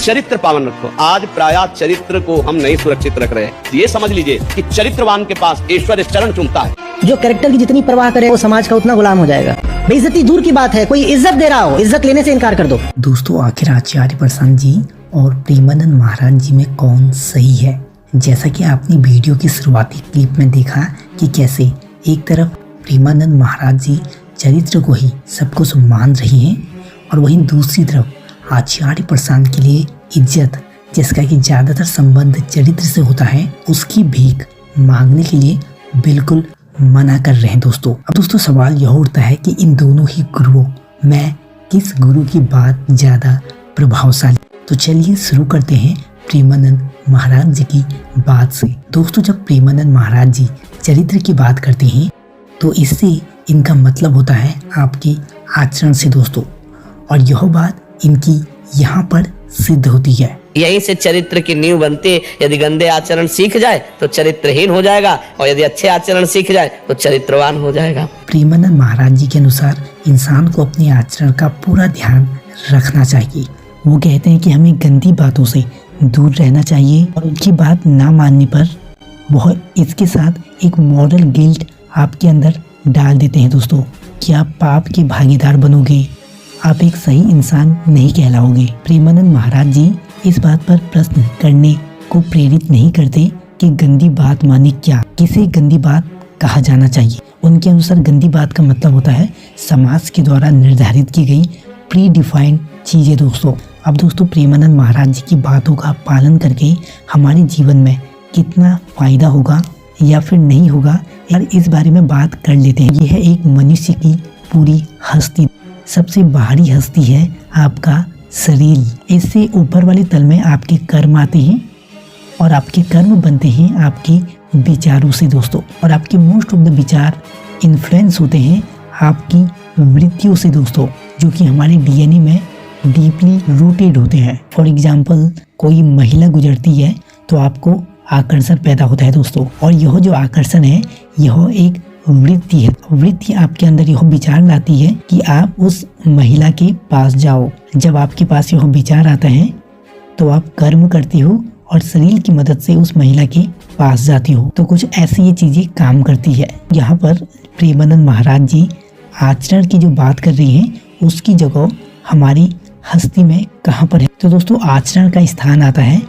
चरित्र पावन रखो। आज प्रायः चरित्र को हम नहीं सुरक्षित रख रहे हैं। ये समझ लीजिए कि चरित्रवान के पास ईश्वर चरण चूमता है। जो कैरेक्टर की जितनी परवाह करे वो समाज का उतना गुलाम हो जाएगा। बेइज्जती दूर की बात है, कोई इज्जत दे रहा हो, इज्जत लेने से इनकार कर दो। दोस्तों, आखिर आचार्य प्रशांत जी और प्रेमानंद महाराज जी में कौन सही है? जैसा कि आपने वीडियो की शुरुआती क्लिप में देखा कि कैसे एक तरफ प्रेमानंद महाराज जी चरित्र को ही सब कुछ मान रही हैं और वहीं दूसरी तरफ आचार्य प्रशांत के लिए इज्जत, जिसका कि ज़्यादातर संबंध चरित्र से होता है, उसकी भीख मांगने के लिए बिल्कुल मना कर रहे हैं। दोस्तों, अब दोस्तों सवाल यह उठता है कि इन दोनों ही गुरुओं में किस गुरु की बात ज़्यादा प्रभावशाली? तो चलिए शुरू करते हैं प्रेमानंद महाराज जी की बात से। दोस्तों, जब प्रेमानंद महाराज जी चरित्र की बात करते हैं तो इससे इनका मतलब होता है आपके आचरण से दोस्तों, और यह बात इनकी यहाँ पर सिद्ध होती है। यहीं से चरित्र की नींव बनती है। यदि गंदे आचरण सीख जाए तो चरित्रहीन हो जाएगा, और यदि अच्छे आचरण सीख जाए तो चरित्रवान हो जाएगा। प्रेमानंद महाराज जी के अनुसार इंसान को अपने आचरण का पूरा ध्यान रखना चाहिए। वो कहते हैं कि हमें गंदी बातों से दूर रहना चाहिए और उनकी बात ना मानने पर वह इसके साथ एक मॉरल गिल्ट आपके अंदर डाल देते हैं दोस्तों कि आप पाप के भागीदार बनोगे, आप एक सही इंसान नहीं कहलाओगे। प्रेमानंद महाराज जी इस बात पर प्रश्न करने को प्रेरित नहीं करते कि गंदी बात माने क्या, किसे गंदी बात कहा जाना चाहिए। उनके अनुसार गंदी बात का मतलब होता है समाज के द्वारा निर्धारित की गई प्री डिफाइंड चीज़ें दोस्तों। अब दोस्तों, प्रेमानंद महाराज जी की बातों का पालन करके हमारे जीवन में कितना फायदा होगा या फिर नहीं होगा, यार इस बारे में बात कर लेते हैं। यह है एक मनुष्य की पूरी हस्ती, सबसे बाहरी हस्ती है आपका शरीर। इससे ऊपर वाले तल में आपके कर्म आते हैं और आपके कर्म बनते हैं आपके विचारों से दोस्तों, और आपके मोस्ट ऑफ द विचार इन्फ्लुएंस होते हैं आपकी वृत्तियों से दोस्तों, जो कि हमारे डीएनए में डीपली रूटेड होते हैं। फॉर एग्जाम्पल, कोई महिला गुजरती है तो आपको आकर्षण पैदा होता है दोस्तों, और यह जो आकर्षण है यह एक वृत्ति है। वृत्ति आपके अंदर यह विचार लाती है कि आप उस महिला के पास जाओ। जब आपके पास यह विचार आता है तो आप कर्म करते हो और शरीर की मदद से उस महिला के पास जाते हो। तो कुछ ऐसी ये चीजें काम करती है। यहाँ पर प्रेमानंद महाराज जी आचरण की जो बात कर रही है उसकी जगह हमारी हस्ती में कहाँ पर है? तो दोस्तों, आचरण का स्थान आता है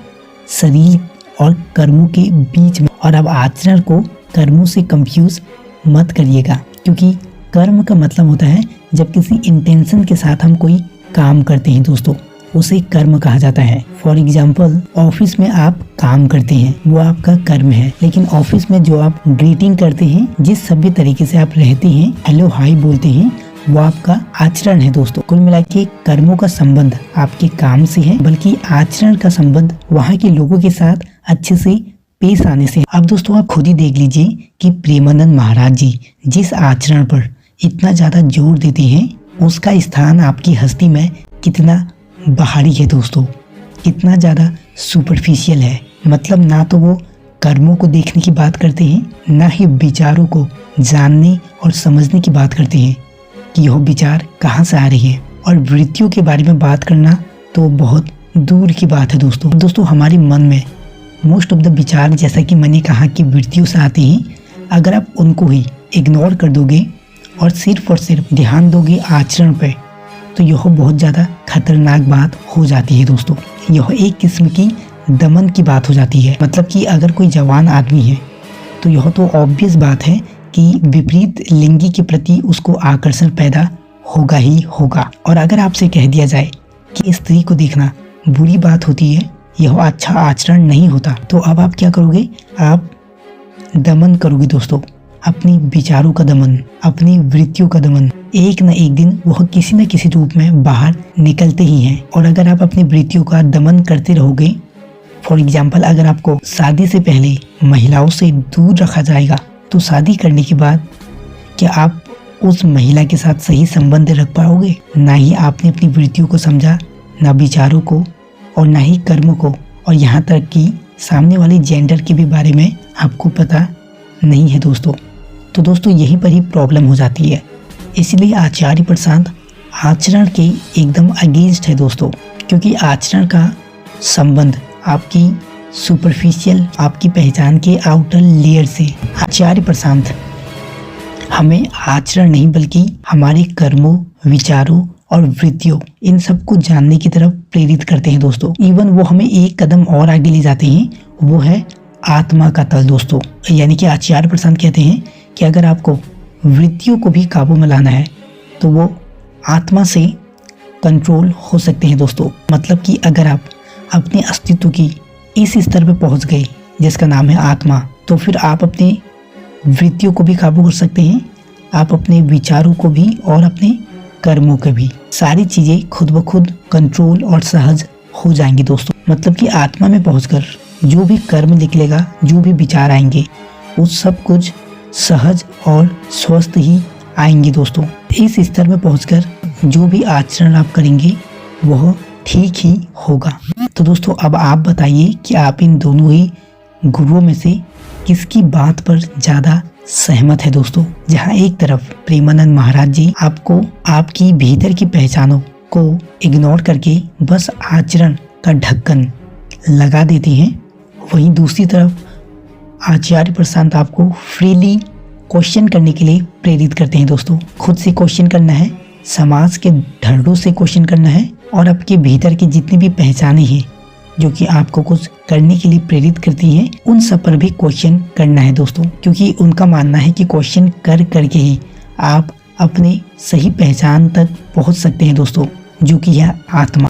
शरीर और कर्मों के बीच में। और अब आचरण को कर्मों से कंफ्यूज मत करिएगा, क्योंकि कर्म का मतलब होता है जब किसी इंटेंशन के साथ हम कोई काम करते हैं दोस्तों, उसे कर्म कहा जाता है। फॉर एग्जाम्पल, ऑफिस में आप काम करते हैं वो आपका कर्म है, लेकिन ऑफिस में जो आप ग्रीटिंग करते हैं, जिस सभ्य तरीके से आप रहते हैं, हेलो हाय बोलते हैं, वो आपका आचरण है दोस्तों। कुल मिला के कर्मों का संबंध आपके काम से है, बल्कि आचरण का संबंध वहाँ के लोगों के साथ अच्छे से पेश आने से। अब दोस्तों, आप खुद ही देख लीजिए कि प्रेमानंद महाराज जी जिस आचरण पर इतना ज्यादा जोर देते हैं उसका स्थान आपकी हस्ती में कितना बाहरी है दोस्तों, कितना ज्यादा सुपरफिशियल है। मतलब ना तो वो कर्मों को देखने की बात करते हैं, ना ही विचारों को जानने और समझने की बात करते हैं कि यह विचार कहाँ से आ रही है। और वृत्तियों के बारे में बात करना तो बहुत दूर की बात है दोस्तों। दोस्तों, हमारे मन में मोस्ट ऑफ द विचार, जैसा कि मैंने कहा कि वृत्तियों से आते हैं, अगर आप उनको ही इग्नोर कर दोगे और सिर्फ ध्यान दोगे आचरण पे, तो यह बहुत ज़्यादा खतरनाक बात हो जाती है दोस्तों। यह एक किस्म की दमन की बात हो जाती है। मतलब कि अगर कोई जवान आदमी है तो यह तो ऑब्वियस बात है कि विपरीत लिंगी के प्रति उसको आकर्षण पैदा होगा ही होगा। और अगर आपसे कह दिया जाए कि स्त्री को देखना बुरी बात होती है, यह अच्छा आचरण नहीं होता, तो अब आप क्या करोगे? आप दमन करोगे दोस्तों, अपनी विचारों का दमन, अपनी वृत्तियों का दमन। एक न एक दिन वह किसी न किसी रूप में बाहर निकलते ही हैं। और अगर आप अपनी वृत्तियों का दमन करते रहोगे, फॉर एग्जाम्पल, अगर आपको शादी से पहले महिलाओं से दूर रखा जाएगा, तो शादी करने के बाद क्या आप उस महिला के साथ सही संबंध रख पाओगे? ना ही आपने अपनी वृत्तियों को समझा, ना विचारों को, और ना ही कर्मों को, और यहाँ तक कि सामने वाले जेंडर के भी बारे में आपको पता नहीं है दोस्तों। तो दोस्तों, यहीं पर ही प्रॉब्लम हो जाती है। इसलिए आचार्य प्रशांत आचरण के एकदम अगेंस्ट है दोस्तों, क्योंकि आचरण का संबंध आपकी सुपरफिशियल आपकी पहचान के आउटर लेयर से। आचार्य प्रशांत हमें आचरण नहीं बल्कि हमारे कर्मों, विचारों और वृत्तियों इन सबको जानने की तरफ प्रेरित करते हैं दोस्तों। इवन वो हमें एक कदम और आगे ले जाते हैं, वो है आत्मा का तल दोस्तों। यानी कि आचार्य प्रशांत कहते हैं कि अगर आपको वृत्तियों को भी काबू में लाना है तो वो आत्मा से कंट्रोल हो सकते हैं दोस्तों। मतलब कि अगर आप अपने अस्तित्व की इस स्तर पर पहुंच गए जिसका नाम है आत्मा, तो फिर आप अपने वृत्तियों को भी काबू कर सकते हैं, आप अपने विचारों को भी और अपने कर्मों को भी। सारी चीज़ें खुद ब खुद कंट्रोल और सहज हो जाएंगी दोस्तों। मतलब कि आत्मा में पहुंचकर जो भी कर्म निकलेगा, जो भी विचार आएंगे, वो सब कुछ सहज और स्वस्थ ही आएंगे दोस्तों। इस स्तर में पहुंचकर जो भी आचरण आप करेंगे वह ठीक ही होगा। तो दोस्तों अब आप बताइए कि आप इन दोनों ही गुरुओं में से किसकी बात पर ज़्यादा सहमत है दोस्तों। जहां एक तरफ प्रेमानंद महाराज जी आपको आपकी भीतर की पहचानों को इग्नोर करके बस आचरण का ढक्कन लगा देते हैं, वहीं दूसरी तरफ आचार्य प्रशांत आपको फ्रीली क्वेश्चन करने के लिए प्रेरित करते हैं दोस्तों। खुद से क्वेश्चन करना है, समाज के ढर्रों से क्वेश्चन करना है और आपके भीतर की जितनी भी पहचानें हैं जो कि आपको कुछ करने के लिए प्रेरित करती हैं, उन सब पर भी क्वेश्चन करना है दोस्तों। क्योंकि उनका मानना है कि क्वेश्चन कर करके ही आप अपने सही पहचान तक पहुंच सकते हैं दोस्तों, जो कि है आत्मा।